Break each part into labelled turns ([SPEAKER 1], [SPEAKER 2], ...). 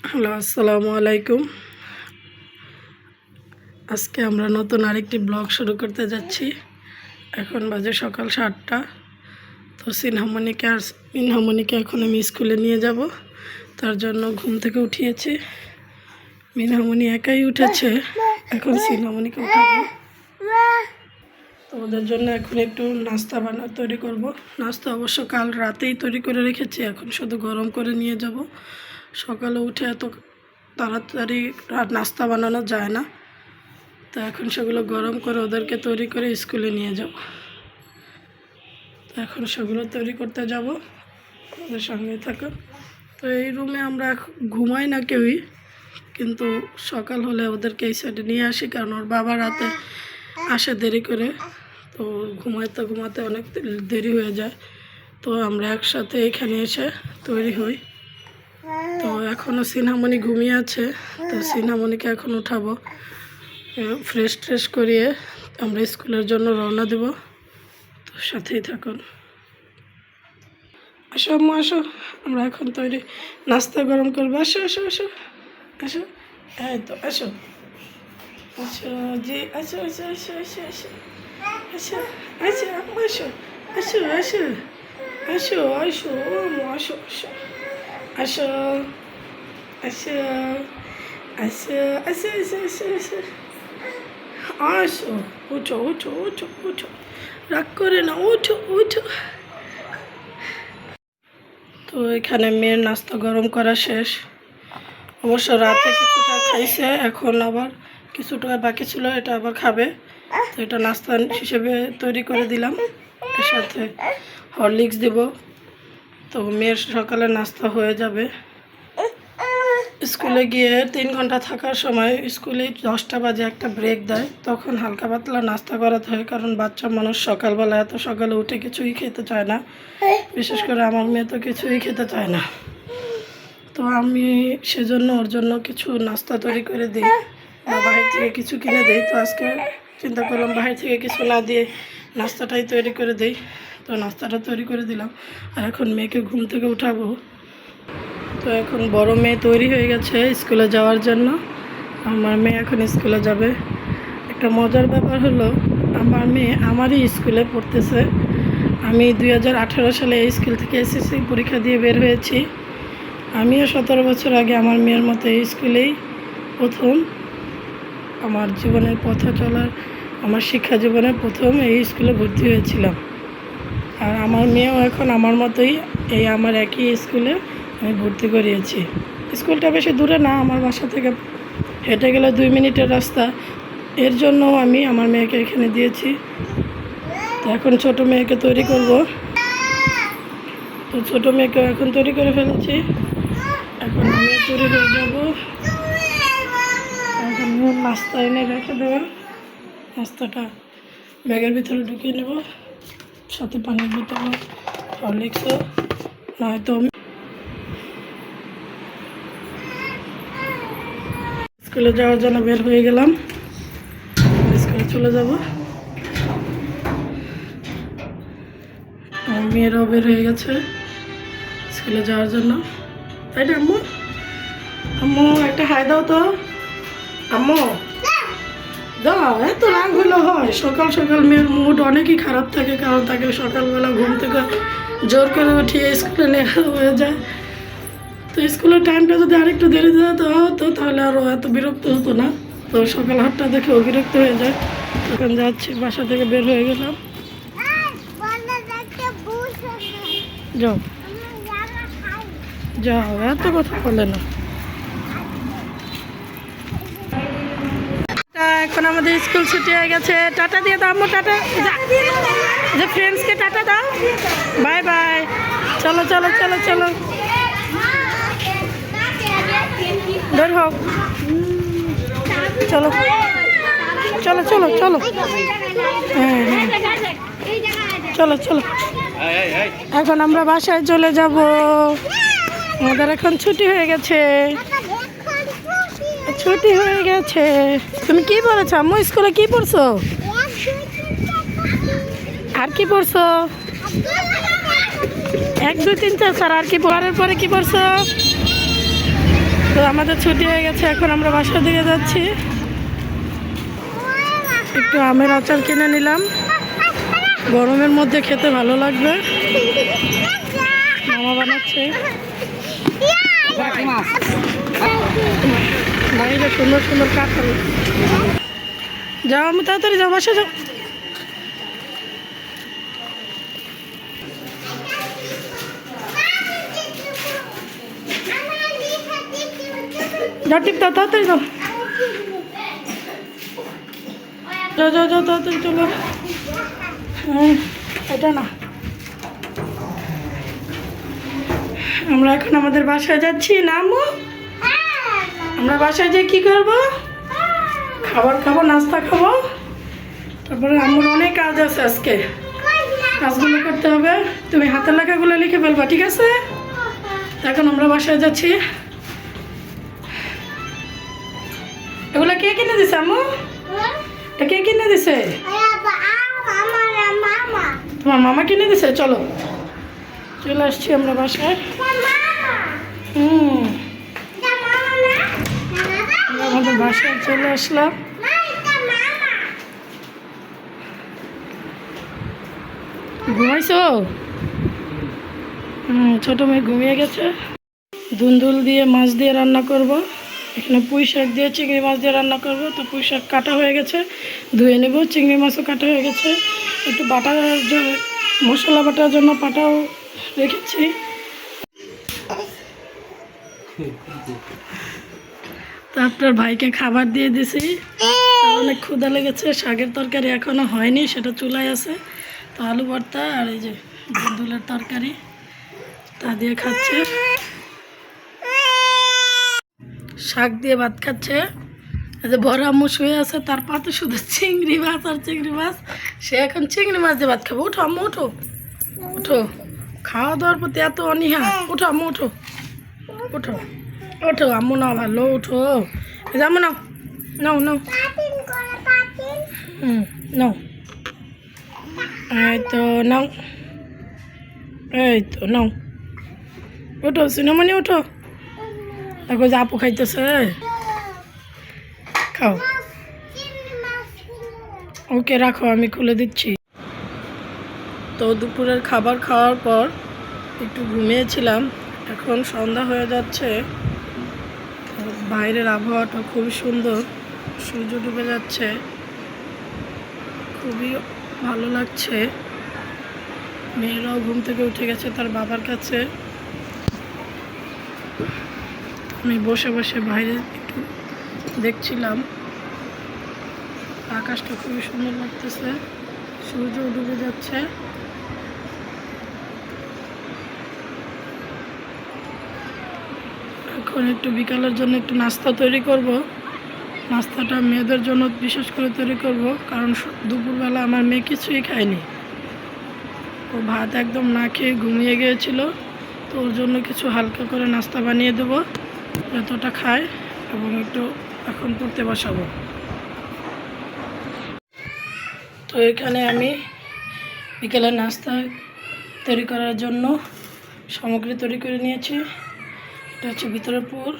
[SPEAKER 1] Hello, আসসালামু আলাইকুম। আজকে আমরা নতুন আরেকটি ব্লগ শুরু করতে যাচ্ছি। এখন বাজে সকাল 7টা। তো মিনহামনিকে এখন আমি স্কুলে নিয়ে যাব, তার জন্য ঘুম থেকে উঠিয়েছি। মিনহামনি একাই উঠেছে, এখন সিনহামনিকে উঠাবো। তো ওদের জন্য এখন একটু নাস্তা তৈরি করব। নাস্তা অবশ্য কাল রাতেই তৈরি করে রেখেছি, এখন শুধু গরম করে নিয়ে যাব। সকালে উঠে এত তাড়াতাড়ি নাস্তা বানানো যায় না, তো এখন সেগুলো গরম করে ওদেরকে তৈরি করে স্কুলে নিয়ে যাব। তো এখন সেগুলো তৈরি করতে যাব, ওদের সঙ্গে থাকো। তো এই রুমে আমরা ঘুমাই না কেউই, কিন্তু সকাল হলে ওদেরকে এই সাইডে নিয়ে আসি, কারণ ওর বাবা রাতে আসে দেরি করে, তো ঘুমাতে অনেক দেরি হয়ে যায়। তো আমরা একসাথে এখানে এসে তৈরি হই। তো এখনও সিনহামনি ঘুমিয়ে আছে, তো সিনহামনিকে এখন উঠাবো। ফ্রেশ করিয়ে আমরা স্কুলের জন্য রওনা দেব। তো সাথেই থাকুন। আসো আম্মু, আসো, আমরা এখন তৈরি নাস্তা গরম করবো। আসো আসো আসো আসো, এই তো আসো আসো, জি আসো আসো আসো আসো আসো আসো আসো আম্মু, আসো আসো আসো আসো আসো আম্মু, আসো আসো আসো আসো আসো আসো আসো আসো আসো আসো, উঠো উঠো উঠো উঠো, রাগ করে না, উঠো উঠো। তো এখানে মেয়ের নাস্তা গরম করা শেষ। অবশ্য রাতে কিছুটা খাইছে, এখন আবার কিছুটা বাকি ছিল, এটা আবার খাবে। তো এটা নাস্তা হিসেবে তৈরি করে দিলাম, এর সাথে হরলিক্স দেব। তো মেয়ের সকালে নাস্তা হয়ে যাবে। স্কুলে গিয়ে 3 ঘন্টা থাকার সময় স্কুলে 10টা বাজে একটা ব্রেক দেয়, তখন হালকা পাতলা নাস্তা করাতে হয়, কারণ বাচ্চা মানুষ সকালবেলা এত সকালে উঠে কিছুই খেতে চায় না। বিশেষ করে আমার মেয়ে তো কিছুই খেতে চায় না। তো আমি সেজন্য ওর জন্য কিছু নাস্তা তৈরি করে দিই বা বাহির থেকে কিছু কিনে দিই। তো আজকে চিন্তা করলাম বাহির থেকে কিছু না দিয়ে নাস্তাটাই তৈরি করে দিই। তো নাস্তাটা তৈরি করে দিলাম, আর এখন মেয়েকে ঘুম থেকে উঠাবো। তো এখন বড় মেয়ে তৈরি হয়ে গেছে স্কুলে যাওয়ার জন্য। আমার মেয়ে এখন স্কুলে যাবে। একটা মজার ব্যাপার হলো, আমার মেয়ে আমারই স্কুলে পড়তেছে। আমি 2018 সালে এই স্কুল থেকে এসএসসি পরীক্ষা দিয়ে বের হয়েছি। আমিও 17 বছর আগে আমার মেয়ের মতো এই স্কুলেই প্রথম আমার জীবনের পথে চলার, আমার শিক্ষা জীবনের প্রথম এই স্কুলে ভর্তি হয়েছিলাম। আর আমার মেয়েও এখন আমার মতোই আমার একই স্কুলে আমি ভর্তি করিয়েছি। স্কুলটা বেশি দূরে না, আমার বাসা থেকে হেঁটে গেলে 2 মিনিটের রাস্তা। এর জন্য আমি আমার মেয়েকে এখানে দিয়েছি। তো এখন ছোটো মেয়েকে তৈরি করব। তো ছোটো মেয়েকেও এখন তৈরি করে ফেলেছি, এখন আমি তৈরি হয়ে যাব। এখন নাস্তা এনে রেখে দেবো, নাস্তাটা ব্যাগের ভিতরে ঢুকিয়ে নেব, সাথে পানির বোতল, হরলিক্সও, নয়তো স্কুলে যাওয়ার জন্য বের হয়ে গেলাম। স্কুলে চলে যাব। আমার মেয়েরাও বের হয়ে গেছে স্কুলে যাওয়ার জন্য, তাই না আম্মু? আম্মু একটা হাই দাও তো, আম্মু দাও। এত রাগ হলো হয় সকাল সকাল? মেয়ের মুড অনেকই খারাপ থাকে, কারণ তাকে সকালবেলা ঘুম থেকে জোর করে উঠিয়ে স্কুলে নেওয়া হয়ে যায়। তো স্কুলের টাইমটা যদি আরেকটু দেরি দেওয়া হতো তাহলে আরও এত বিরক্ত হতো না। তো সকাল 8টা দেখে বিরক্ত হয়ে যায়। তখন যাচ্ছি, বাসা থেকে বের হয়ে গেলাম। যাও যাও, এত কথা বলে না। এখন আমাদের স্কুল ছুটি হয়ে গেছে। টাটা দিয়ে দাও আম্মু, টাটা। যে ফ্রেন্ডসকে টাটা দাও, বাই বাই। চলো চলো চলো চলো, বের হোক, চলো চলো চলো চলো, হ্যাঁ হ্যাঁ চলো চলো। এখন আমরা বাসায় চলে যাব, আমাদের এখন ছুটি হয়ে গেছে, ছুটি হয়ে গেছে। তুমি কি পড়েছো আম্মু? স্কুলে কি পড়ছো? আর কি পড়ছো? 1 2 3 4 আর কি পড়ার পরে কি পড়ছো? তো আমাদের ছুটি হয়ে গেছে, এখন আমরা বাসার দিকে যাচ্ছি। একটু আমের আচার কিনে নিলাম, গরমের মধ্যে খেতে ভালো লাগবে। মামা বানাচ্ছে, বাইরে সুন্দর সুন্দর কাঁঠাল। যাও আমি তাড়াতাড়ি যাও, বাসা যাও। যাও টিপ দাও, তাড়াতাড়ি যাও, যাও যাও যাও তাড়াতাড়ি চলো। এটা না, আমরা এখন আমাদের বাসায় যাচ্ছি না আম্মু? আমরা বাসায় যেয়ে কি করবো? খাবার খাবো, নাস্তা খাবো, তারপরে আম্মুর অনেক কাজ আছে আজকে, কাজগুলো করতে হবে। তুমি হাতের লেখাগুলো লিখে ফেলবা, ঠিক আছে? এখন আমরা বাসায় যাচ্ছি। এগুলো কে কিনে দিছে আম্মু? এটা কে কিনে দিছে? তোমার মামা কিনে দিছে। চলো, চলে আসছি আমরা বাসায়। আমরা আমাদের বাসায় চলে আসলাম। ঘুমাইছো? ছোট মেয়ে ঘুমিয়ে গেছে। দুন্দুল দিয়ে মাছ দিয়ে রান্না করব। এখানে পুঁই শাক দিয়ে চিংড়ি মাছ দিয়ে রান্না করব। তো পুঁই শাক কাটা হয়ে গেছে, ধুয়ে নেব। চিংড়ি মাছও কাটা হয়ে গেছে, একটু বাটার মশলা বাটার জন্য পাটাও রেখেছি। তো আপনার ভাইকে খাবার দিয়ে দিছি, অনেক ক্ষুধা লেগেছে। শাকের তরকারি এখনো হয়নি, সেটা চুলায় আছে। তো আলু ভর্তা আর এই যে দুন্দুলের তরকারি, তা দিয়ে খাচ্ছে। শাক দিয়ে ভাত খাচ্ছে। এই যে বড় আম্মু শুয়ে আছে, তার পাতে শুধু চিংড়ি মাছ আর চিংড়ি মাছ। সে এখন চিংড়ি মাছ দিয়ে ভাত খাবো। উঠো আম্মু, উঠো উঠো, খাওয়া দাওয়ার প্রতি এত অনীহা। উঠো আম্মু, উঠো উঠো ওঠো, আম্মু নাও ভালো, উঠো। এই যে আম্মু নাও, নাও নাও, নাও, এই তো নাও, এই তো নাও, উঠো সিনেমনি, উঠো। দেখো যে আপু খাইতেছে, খাও। ওকে রাখো, আমি খুলে দিচ্ছি। তো দুপুরের খাবার খাওয়ার পর একটু ঘুমিয়েছিলাম। এখন সন্ধ্যা হয়ে যাচ্ছে, বাইরের আবহাওয়াটা খুবই সুন্দর, সূর্য ডুবে যাচ্ছে, খুবই ভালো লাগছে। মেয়েরাও ঘুম থেকে উঠে গেছে তার বাবার কাছে। আমি বসে বসে বাইরে একটু দেখছিলাম, আকাশটা খুবই সুন্দর লাগতেছে, সূর্য ডুবে যাচ্ছে। এখন একটু বিকালের জন্য একটু নাস্তা তৈরি করব। নাস্তাটা মেয়েদের জন্য বিশেষ করে তৈরি করব, কারণ দুপুরবেলা আমার মেয়ে কিছুই খায়নি। ও ভাত একদম না খেয়ে ঘুমিয়ে গিয়েছিল। তো ওর জন্য কিছু হালকা করে নাস্তা বানিয়ে দেবো, যতটা খায়, এবং একটু এখন পড়তে বসাবো। তো এখানে আমি বিকেলের নাস্তা তৈরি করার জন্য সামগ্রী তৈরি করে নিয়েছি। এটা হচ্ছে ভিতরের পুর,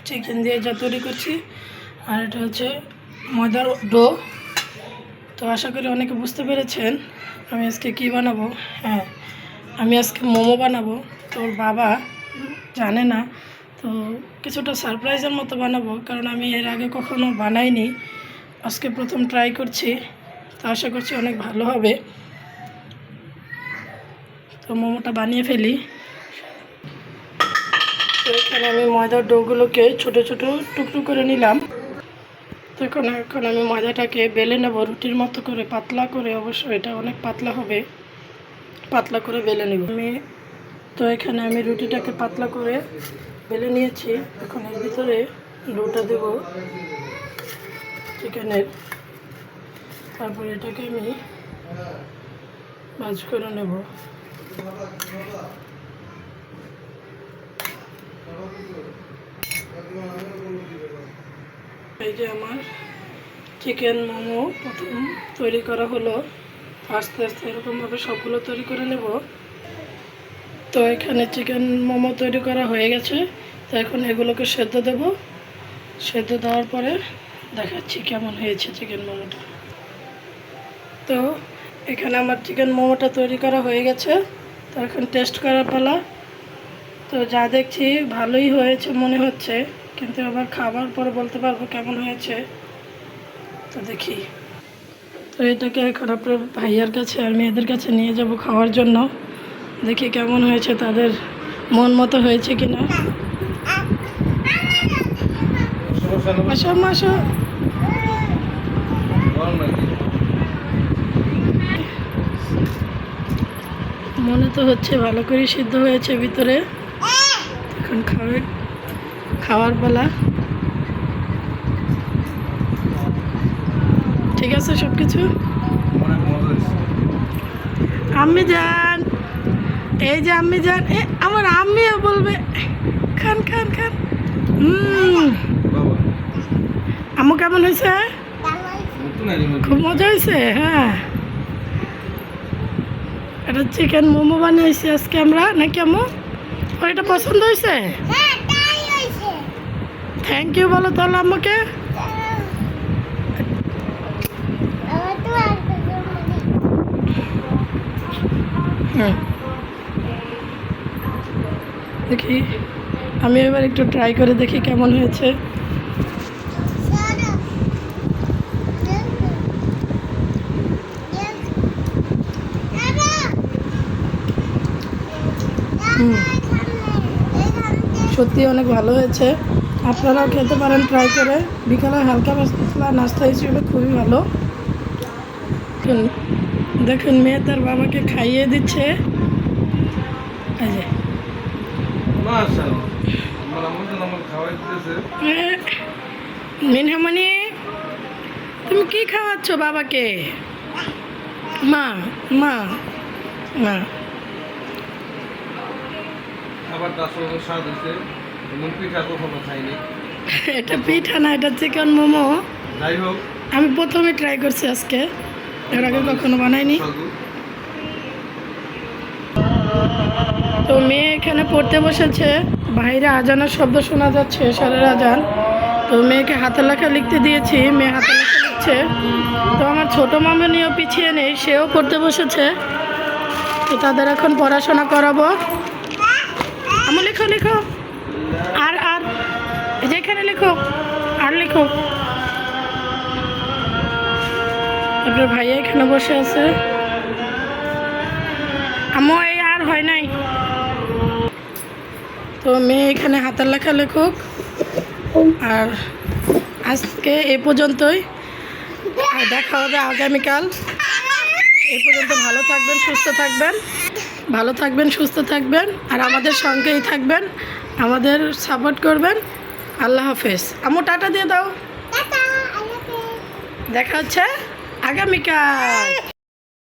[SPEAKER 1] চিকেন দিয়ে যা তৈরি করছি, আর এটা হচ্ছে ময়দার ডো। তো আশা করি অনেকে বুঝতে পেরেছেন আমি আজকে কী বানাবো। হ্যাঁ, আমি আজকে মোমো বানাবো। তো ওর বাবা জানে না, তো কিছুটা সারপ্রাইজের মতো বানাবো, কারণ আমি এর আগে কখনো বানাইনি, আজকে প্রথম ট্রাই করছি। তো আশা করছি অনেক ভালো হবে। তো মোমোটা বানিয়ে ফেলি। তো এখানে আমি ময়দার ডোগুলোকে ছোটো ছোটো টুকরো করে নিলাম। তো এখন আমি ময়দাটাকে বেলে নেব রুটির মতো করে, পাতলা করে। অবশ্যই এটা অনেক পাতলা হবে, পাতলা করে বেলে নেব আমি। তো এখানে আমি রুটিটাকে পাতলা করে বেলে নিয়েছি। এখন এর ভিতরে ডোটা দেব চিকেনের, তারপরে এটাকে আমি ভাজ করে নেব। এই যে আমার চিকেন মোমো প্রথম তৈরি করা হলো। আস্তে আস্তে এরকমভাবে সবগুলো তৈরি করে নেব। তো এখানে চিকেন মোমো তৈরি করা হয়ে গেছে। তো এখন এগুলোকে সেদ্ধ দেব, সেদ্ধ দেওয়ার পরে দেখাচ্ছি কেমন হয়েছে চিকেন মোমোটা। তো এখানে আমার চিকেন মোমোটা তৈরি করা হয়ে গেছে, তো এখন টেস্ট করার পালা। তো যা দেখছি ভালোই হয়েছে মনে হচ্ছে, কিন্তু আবার খাবার পরে বলতে পারবো কেমন হয়েছে। তো দেখি, তো এটাকে এখন আপনার ভাইয়ার কাছে আর মেয়েদের কাছে নিয়ে যাব খাওয়ার জন্য। দেখি কেমন হয়েছে, তাদের মন মতো হয়েছে কিনা। আসো আসো, মনে তো হচ্ছে ভালো করে সিদ্ধ হয়েছে ভিতরে। এখন খাওয়ার পালা। ঠিক আছে সব কিছু। আম্মি যান, এই যে আম্মি যান, আমার আম্মিও বলবে খান খান খান। আম্মু কেমন হয়েছে? খুব মজা হয়েছে। হ্যাঁ, এটা চিকেন মোমো বানিয়েছি আজকে আমরা, নাকি আম্মু? ওর এটা পছন্দ হয়েছে? থ্যাংক ইউ বলো তাহলে আম্মুকে। দেখি আমি এবার একটু ট্রাই করে দেখি কেমন হয়েছে। সত্যি অনেক ভালো হয়েছে, আপনারাও খেতে পারেন ট্রাই করে। বিকালে হালকা পাতলা নাস্তা হিসেবে খুবই ভালো। দেখুন মেয়ে তার বাবাকে খাইয়ে দিচ্ছে। এই যে মিনহামণি, তুমি কি খাওয়াচ্ছ বাবাকে? মা মা মা, এটা পিঠা না, এটা চিকেন মোমো। আমি প্রথমে ট্রাই করছি আজকে, এর আগে কখনো বানাইনি। তো মেয়ে এখানে পড়তে বসেছে, বাইরে আজানের শব্দ শোনা যাচ্ছে, এশারের আজান। তো মেয়েকে হাতের লেখা লিখতে দিয়েছি, মেয়ে হাতের লেখা লিখছে। তো আমার ছোটো মামনিও পিছিয়ে নেই, সেও পড়তে বসেছে। তো তাদের এখন পড়াশোনা করাবো। আমি লেখো লেখো, আর আর যেখানে লেখো, আর লেখো। আপনার ভাইয়া এখানে বসে আছে। আম্মু এই আর হয় নাই। তো মেয়ে এখানে হাতের লেখা লেখুক। আর আজকে এ পর্যন্তই, আর দেখা হবে আগামীকাল। এই পর্যন্ত ভালো থাকবেন, সুস্থ থাকবেন, ভালো থাকবেন, সুস্থ থাকবেন, আর আমাদের সঙ্গেই থাকবেন, আমাদের সাপোর্ট করবেন। আল্লাহ হাফেজ। আম্মু টাটা দিয়ে দাও। দেখা হচ্ছে আগামীকাল।